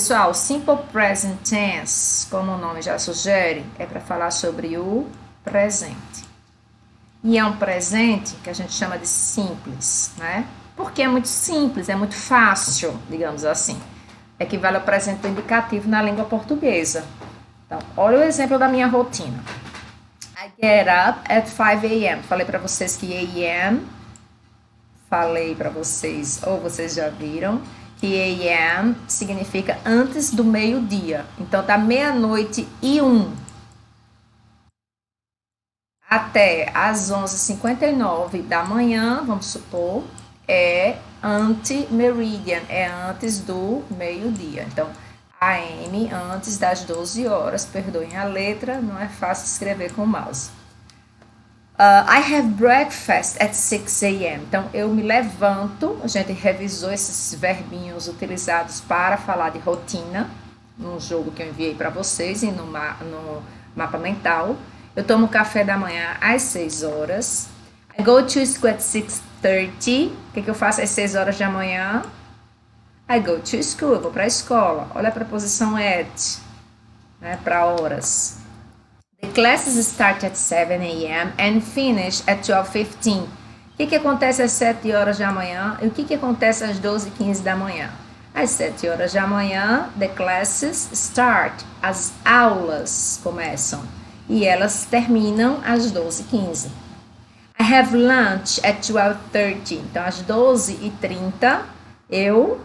Pessoal, simple present tense, como o nome já sugere, é para falar sobre o presente. E é um presente que a gente chama de simples, né? Porque é muito simples, é muito fácil, digamos assim. Equivale ao presente do indicativo na língua portuguesa. Então, olha o exemplo da minha rotina. I get up at 5 a.m. Falei para vocês que a.m. Falei para vocês, ou vocês já viram, que a.m. significa antes do meio-dia. Então, da meia-noite e 1 até as 11h59 da manhã, vamos supor, é ante-meridian, é antes do meio-dia. Então, AM antes das 12 horas, perdoem a letra, não é fácil escrever com o mouse. I have breakfast at 6 a.m. Então, eu me levanto, a gente revisou esses verbinhos utilizados para falar de rotina, num jogo que eu enviei para vocês e no mapa mental. Eu tomo café da manhã às 6 horas. I go to school at 6:30. O que eu faço às 6 horas da manhã? I go to school, eu vou para a escola. Olha a preposição at, né, para horas. The classes start at 7 a.m. and finish at 12:15. O que acontece às 7 horas da manhã e o que acontece às 12:15 da manhã? Às 7 horas da manhã, the classes start. As aulas começam. E elas terminam às 12h15. I have lunch at 12:30. Então, às 12h30, eu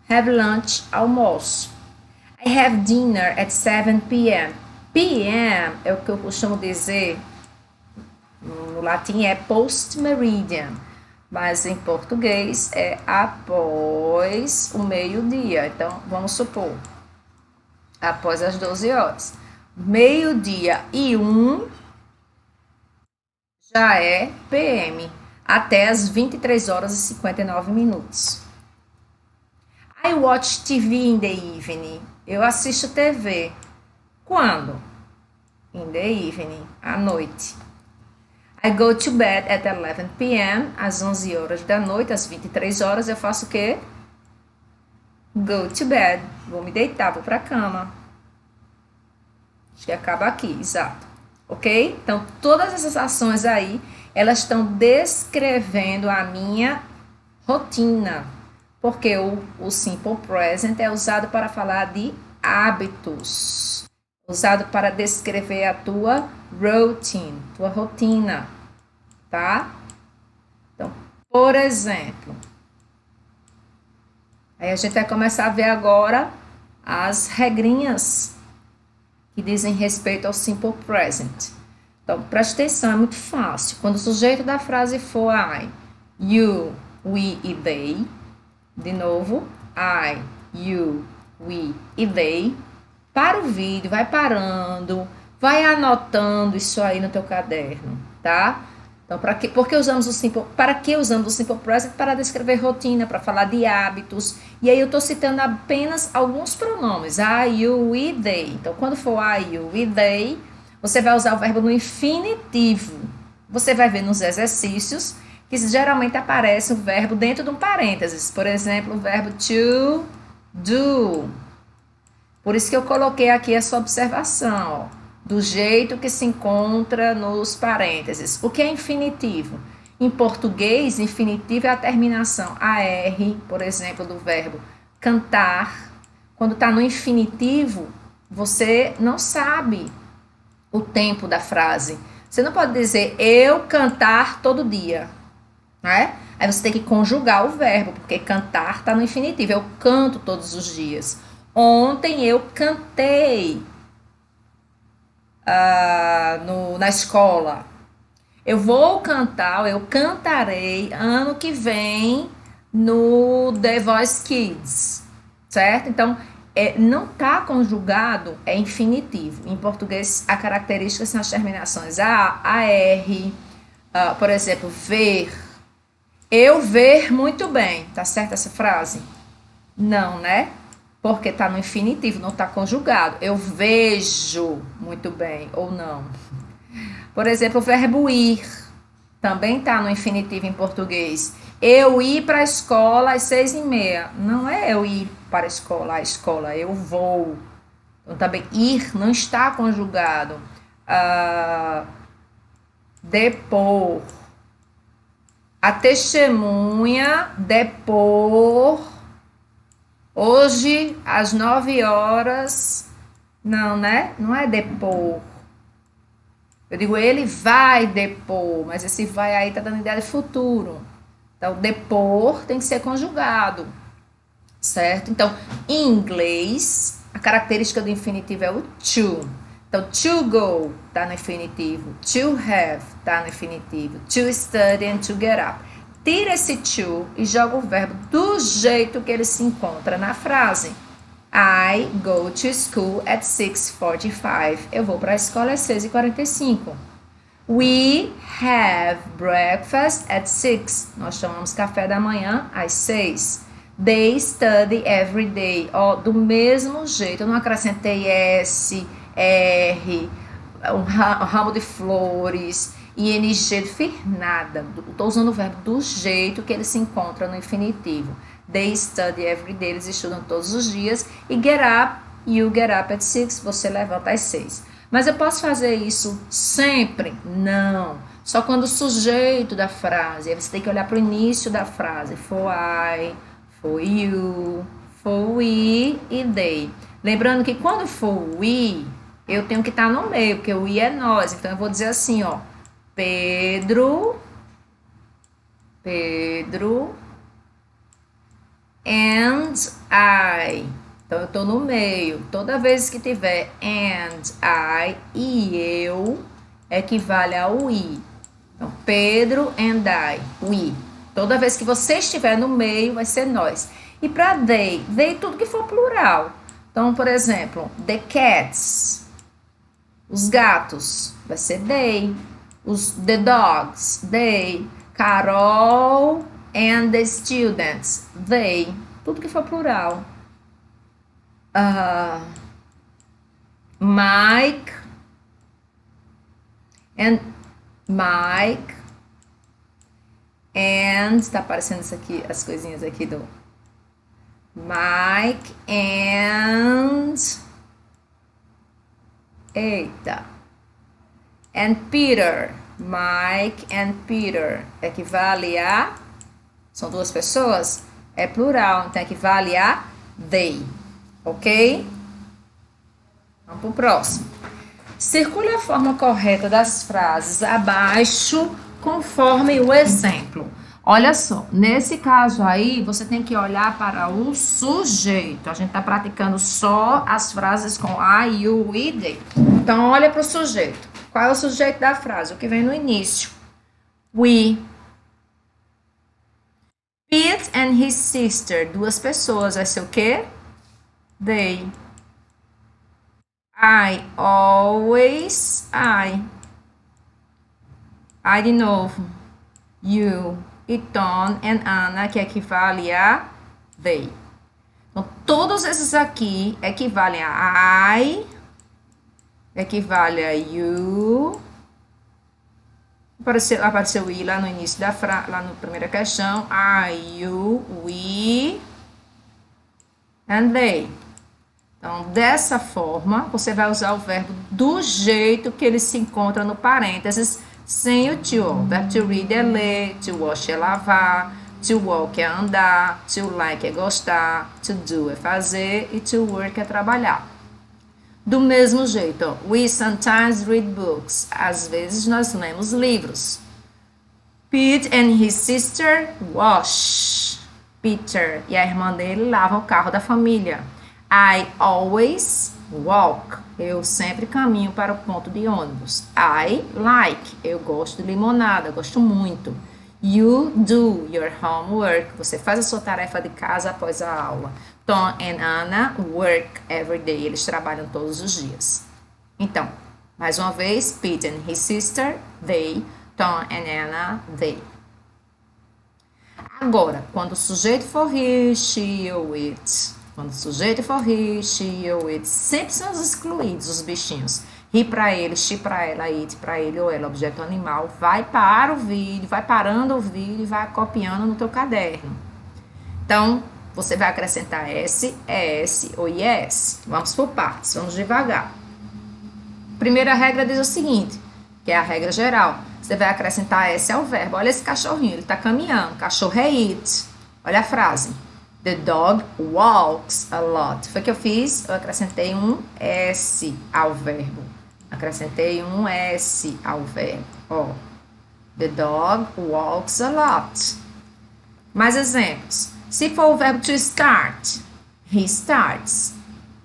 have lunch, almoço. I have dinner at 7 p.m. p.m. é o que eu costumo dizer, no latim é post-meridian, mas em português é após o meio-dia. Então, vamos supor, após as 12 horas. Meio-dia e 1 já é PM, até as 23 horas e 59 minutos. I watch TV in the evening. Eu assisto TV. Quando? In the evening, à noite. I go to bed at 11 p.m. Às 11 horas da noite, às 23 horas, eu faço o quê? Go to bed. Vou me deitar, vou para a cama. Acho que acaba aqui, exato. Ok? Então, todas essas ações aí, elas estão descrevendo a minha rotina. Porque o simple present é usado para falar de hábitos. Usado para descrever a tua routine, tua rotina. Tá? Então, por exemplo, aí a gente vai começar a ver agora as regrinhas que dizem respeito ao simple present. Então, preste atenção, é muito fácil. Quando o sujeito da frase for I, you, we e they, de novo, I, you, we e they, para o vídeo, vai parando, vai anotando isso aí no teu caderno, tá? Então, para que usamos o simple present? Para descrever rotina, para falar de hábitos. E aí eu estou citando apenas alguns pronomes. I, you, we, they. Então, quando for I, you, we, they, você vai usar o verbo no infinitivo. Você vai ver nos exercícios que geralmente aparece o verbo dentro de um parênteses. Por exemplo, o verbo to do. Por isso que eu coloquei aqui essa observação, ó. Do jeito que se encontra nos parênteses. O que é infinitivo? Em português, infinitivo é a terminação AR, por exemplo, do verbo cantar. Quando está no infinitivo, você não sabe o tempo da frase. Você não pode dizer eu cantar todo dia, né? Aí você tem que conjugar o verbo, porque cantar está no infinitivo. Eu canto todos os dias. Ontem eu cantei na escola. Eu vou cantar, eu cantarei ano que vem no The Voice Kids, certo? Então, não está conjugado, é infinitivo. Em português, a característica são as terminações AR, por exemplo, ver. Eu ver muito bem, tá certo essa frase? Não, né? Porque está no infinitivo, não está conjugado. Eu vejo muito bem, ou não. Por exemplo, o verbo ir. Também está no infinitivo em português. Eu ir para a escola às 6h30. Não é eu ir para a escola, eu vou. Então, também ir não está conjugado. Depor. A testemunha depor. Hoje, às 9 horas. Não, né? Não é depor. Eu digo, ele vai depor, mas esse vai aí tá dando ideia de futuro. Então, depor tem que ser conjugado, certo? Então, em inglês, a característica do infinitivo é o to. Então, to go tá no infinitivo, to have tá no infinitivo, to study and to get up. Tira esse to e joga o verbo do jeito que ele se encontra na frase. I go to school at 6:45. Eu vou para a escola às 6h45. We have breakfast at 6. Nós tomamos café da manhã às 6. They study every day. Do mesmo jeito, eu não acrescentei S, R, um ramo de flores, ing, não fiz nada. Estou usando o verbo do jeito que ele se encontra no infinitivo. They study every day, eles estudam todos os dias. E get up, you get up at 6, você levanta às 6. Mas eu posso fazer isso sempre? Não. Só quando o sujeito da frase, aí você tem que olhar para o início da frase. For I, for you, for we e they. Lembrando que quando for we, eu tenho que estar no meio, porque o we é nós. Então eu vou dizer assim, ó. Pedro and I. Então, eu estou no meio. Toda vez que tiver and I e eu, equivale ao we. Então, Pedro and I, we. Toda vez que você estiver no meio, vai ser nós. E para they tudo que for plural. Então, por exemplo, the cats, os gatos, vai ser they. The dogs, they. Carol and the students, they. Tudo que for plural. Mike and tá aparecendo isso aqui, as coisinhas aqui do Mike and and Peter. Mike and Peter equivale a, são duas pessoas, é plural, então equivale a they. Ok? Vamos para o próximo. Circule a forma correta das frases abaixo, conforme o exemplo. Olha só, nesse caso aí, você tem que olhar para o sujeito. A gente está praticando só as frases com I, you, we, they. Então, olha para o sujeito. Qual é o sujeito da frase? O que vem no início. We. Pete and his sister. Duas pessoas. Vai ser o quê? They. I always. I de novo. You. E Tom and Anna, que equivale a they. Então, todos esses aqui equivalem a I, equivale a you. Apareceu I lá no início da frase, lá na primeira questão. I, you, we, and they. Então, dessa forma, você vai usar o verbo do jeito que ele se encontra no parênteses, sem o to. O verbo to read é ler, to wash é lavar, to walk é andar, to like é gostar, to do é fazer e to work é trabalhar. Do mesmo jeito, ó, we sometimes read books. Às vezes nós lemos livros. Pete and his sister wash. Peter e a irmã dele lavam o carro da família. I always walk. Eu sempre caminho para o ponto de ônibus. I like. Eu gosto de limonada, gosto muito. You do your homework. Você faz a sua tarefa de casa após a aula. Tom and Anna work every day. Eles trabalham todos os dias. Então, mais uma vez, Pete and his sister, they. Tom and Anna, they. Agora, quando o sujeito for he, she ou it. Quando o sujeito for he, she ou it, sempre são os excluídos, os bichinhos. he para ele, she para ela, it para ele ou ela, objeto animal, vai para o vídeo, vai parando o vídeo e vai copiando no teu caderno. Então, você vai acrescentar S, ES ou IS. Vamos por partes, vamos devagar. Primeira regra diz o seguinte, que é a regra geral. Você vai acrescentar S ao verbo. Olha esse cachorrinho, ele está caminhando. Cachorro é it. Olha a frase. The dog walks a lot. Foi o que eu fiz? Eu acrescentei um S ao verbo. Acrescentei um S ao verbo. Ó. The dog walks a lot. Mais exemplos. Se for o verbo to start, he starts.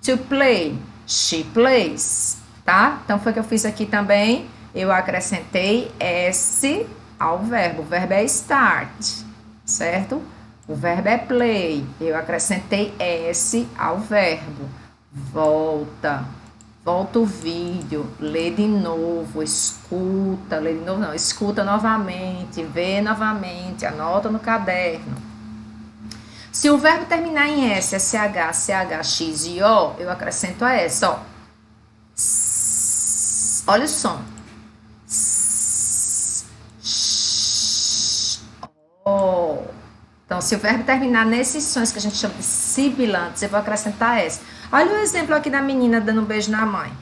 To play, she plays. Tá? Então, foi o que eu fiz aqui também. Eu acrescentei S ao verbo. O verbo é start, certo? O verbo é play. Eu acrescentei S ao verbo. Volta. Volta o vídeo. Lê de novo. Escuta. Lê de novo, não. Escuta novamente. Vê novamente. Anota no caderno. Se o verbo terminar em S, SH, CH, X e O, eu acrescento a S, ó. Olha o som. Oh. Então, se o verbo terminar nesses sons que a gente chama de sibilantes, eu vou acrescentar S. Olha o exemplo aqui da menina dando um beijo na mãe.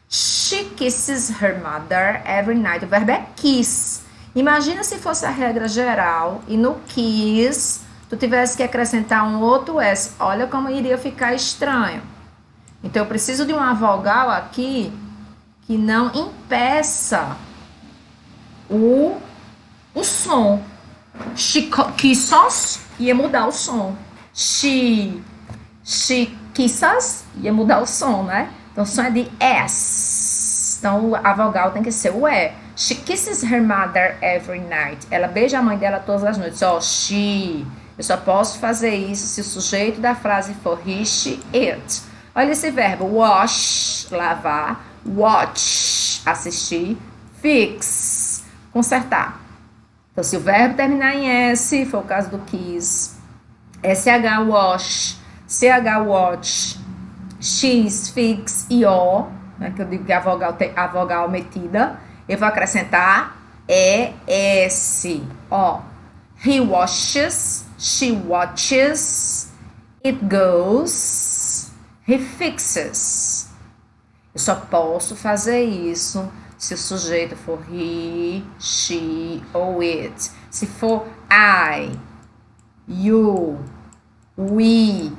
She kisses her mother every night. O verbo é kiss. Imagina se fosse a regra geral e no kiss tu tivesse que acrescentar um outro S. Olha como iria ficar estranho. Então, eu preciso de uma vogal aqui que não impeça o som. She kisses ia mudar o som. She kisses ia mudar o som, né? Então, o som é de S. Então, a vogal tem que ser o E. She kisses her mother every night. Ela beija a mãe dela todas as noites. Ó, she. Eu só posso fazer isso se o sujeito da frase for he, she, it. Olha esse verbo. Wash, lavar. Watch, assistir. Fix, consertar. Então, se o verbo terminar em S, for o caso do kiss, SH, wash, CH, watch, X, fix e O, né, que eu digo que é a vogal metida, eu vou acrescentar ES. Ó, he washes, she watches, it goes, he fixes. Eu só posso fazer isso se o sujeito for he, she ou it. Se for I, you, we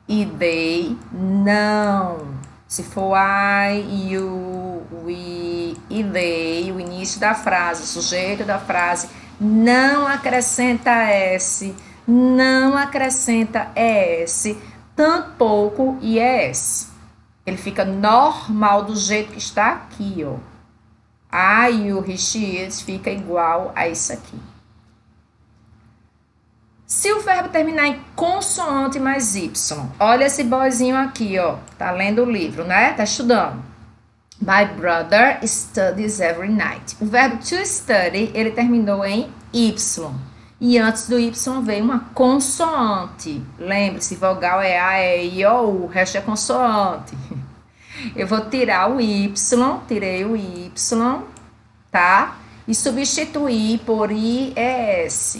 e they, não. Se for I, you, we e they, o início da frase, o sujeito da frase, não acrescenta S, não acrescenta ES, tampouco IES. Ele fica normal do jeito que está aqui, ó. I, you, he, she, it fica igual a isso aqui. Se o verbo terminar em consoante mais Y, olha esse boyzinho aqui, ó. Tá lendo o livro, né? Tá estudando. My brother studies every night. O verbo to study, ele terminou em Y. E antes do Y veio uma consoante. Lembre-se, vogal é A, E, I, O, o resto é consoante. Eu vou tirar o Y, tirei o Y, tá? E substituir por IES.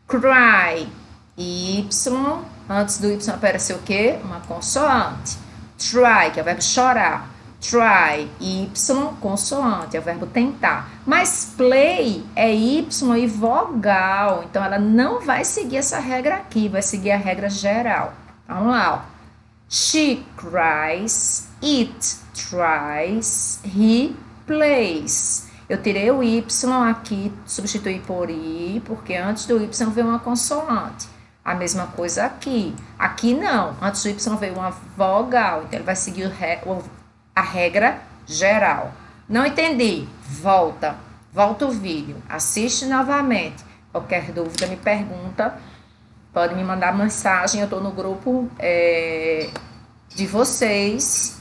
Cry, Y, antes do Y apareceu o quê? Uma consoante. Try, que é o verbo chorar. Try, Y, consoante, é o verbo tentar. Mas play é Y e vogal. Então, ela não vai seguir essa regra aqui, vai seguir a regra geral. Vamos lá, ó. She cries, it tries, he plays. Eu tirei o Y aqui, substituí por I, porque antes do Y veio uma consoante. A mesma coisa aqui. Aqui não, antes do Y veio uma vogal, então ele vai seguir a regra geral. Não entendi? Volta o vídeo, assiste novamente. Qualquer dúvida me pergunta, pode me mandar mensagem, eu estou no grupo de vocês.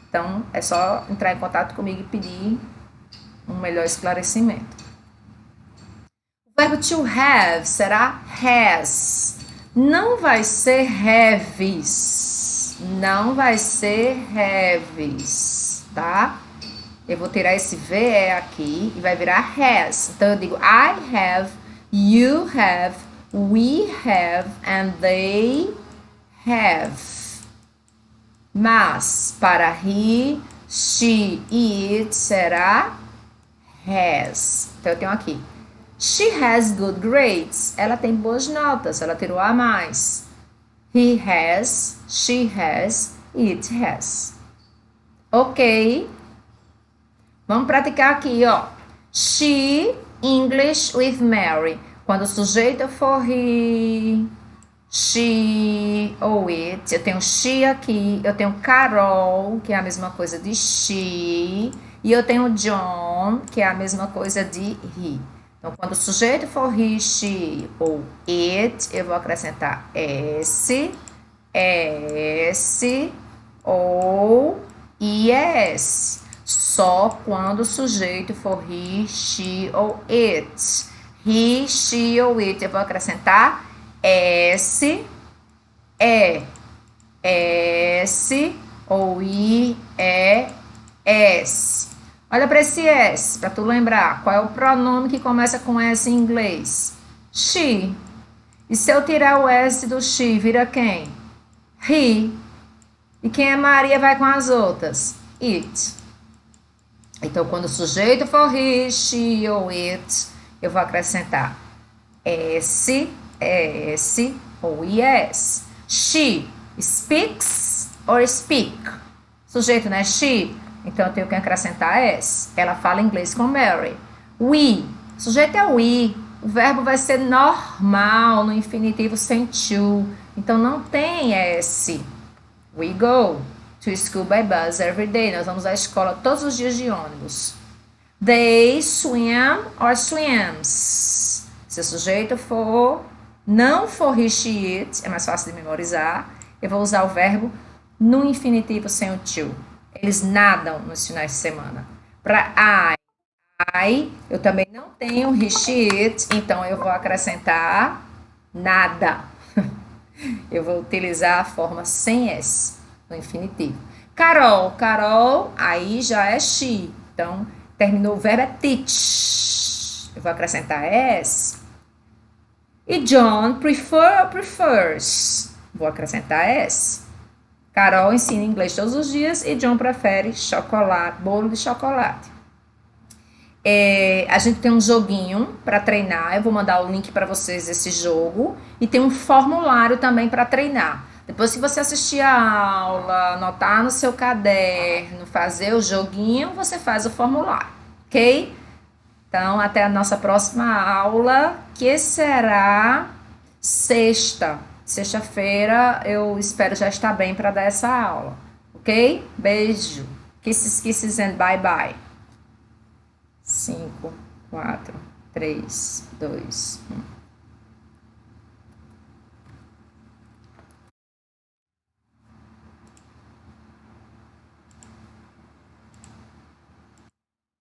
Então, é só entrar em contato comigo e pedir um melhor esclarecimento. O verbo to have será has. Não vai ser haves. Não vai ser haves. tá? Eu vou tirar esse VE aqui e vai virar has. Então eu digo I have, you have, we have, and they have. Mas para he, she, it será has. Então eu tenho aqui. She has good grades. Ela tem boas notas. Ela tirou A mais. He has, she has, it has. Ok. Vamos praticar aqui, ó. She, English with Mary. Quando o sujeito for he, she ou it, eu tenho she aqui, eu tenho Carol, que é a mesma coisa de she, e eu tenho John, que é a mesma coisa de he. Então, quando o sujeito for he, she ou it, eu vou acrescentar s, ou es. Só quando o sujeito for he, she ou it. He, she ou it, eu vou acrescentar s, ou i, s. Olha para esse S, para tu lembrar. Qual é o pronome que começa com S em inglês? She. E se eu tirar o S do she, vira quem? He. E quem é Maria vai com as outras? It. Então, quando o sujeito for he, she ou it, eu vou acrescentar S, ou is. She speaks or speak. Sujeito, né? She. Então, eu tenho que acrescentar S. Ela fala inglês com Mary. We. O sujeito é we. O verbo vai ser normal no infinitivo sem to. Então, não tem S. We go to school by bus every day. Nós vamos à escola todos os dias de ônibus. They swim or swims. Se o sujeito não for he, she, it, é mais fácil de memorizar. Eu vou usar o verbo no infinitivo sem o to. Eles nadam nos finais de semana. Para I, eu também não tenho he, she, it, então eu vou acrescentar nada. Eu vou utilizar a forma sem S no infinitivo. Carol, aí já é she. Então, terminou o verbo é teach. Eu vou acrescentar S. E John prefer ou prefers? Vou acrescentar S. Carol ensina inglês todos os dias e John prefere chocolate, bolo de chocolate. A gente tem um joguinho para treinar. Eu vou mandar o link para vocês desse jogo. E tem um formulário também para treinar. Depois que você assistir a aula, anotar no seu caderno, fazer o joguinho, você faz o formulário, ok? Então, até a nossa próxima aula, que será sexta-feira. Eu espero já estar bem para dar essa aula, ok? Beijo. Kisses and bye bye. 5, 4, 3, 2, 1.